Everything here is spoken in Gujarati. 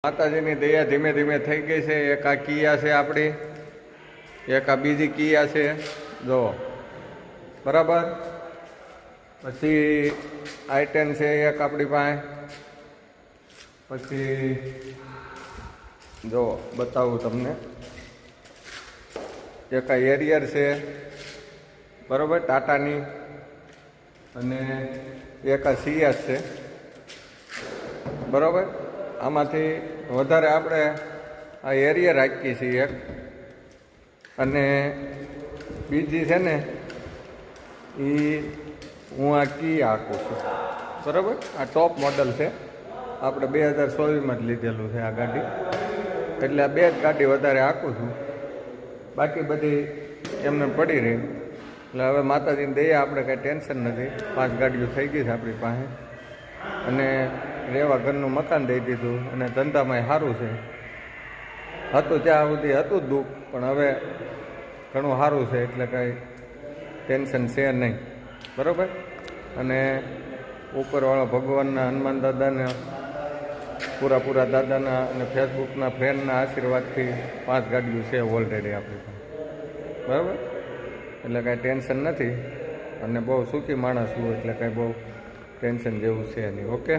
માતાજીની દયા ધીમે ધીમે થઈ ગઈ છે. એક આ કિયા છે આપણી, એક આ બીજી કિયા છે જો બરાબર. પછી i10 છે એક આપણી પાસે. પછી જો બતાવું તમને, એક આ એરિયર છે બરાબર ટાટાની, અને એક આ સિયાસ છે બરાબર. આમાંથી વધારે આપણે આ એરિયર રાખીએ છીએ એક, અને બીજી છે ને એ હું આ કી હાંકું છું બરાબર. આ ટોપ મોડલ છે, આપણે 2024માં જ લીધેલું છે આ ગાડી, એટલે આ બે જ ગાડી વધારે હાંકું છું, બાકી બધી એમને પડી રહી. એટલે હવે માતાજીની દયા આપણે કાંઈ ટેન્શન નથી. 5 ગાડીઓ થઈ ગઈ છે આપણી પાસે, અને રહેવા ઘરનું મકાન દઈ દીધું, અને ધંધામાં સારું છે. હતું ત્યાં સુધી હતું જ દુઃખ, પણ હવે ઘણું સારું છે, એટલે કાંઈ ટેન્શન છે નહીં બરાબર. અને ઉપરવાળા ભગવાનના, હનુમાન દાદાના, પૂરા દાદાના અને ફેસબુકના ફ્રેન્ડના આશીર્વાદથી 5 ગાડીઓ છે ઓલરેડી આપણી પાસે બરાબર. એટલે કાંઈ ટેન્શન નથી, અને બહુ સુખી માણસ છું, એટલે કાંઈ બહુ ટેન્શન જેવું છે નહીં. ઓકે.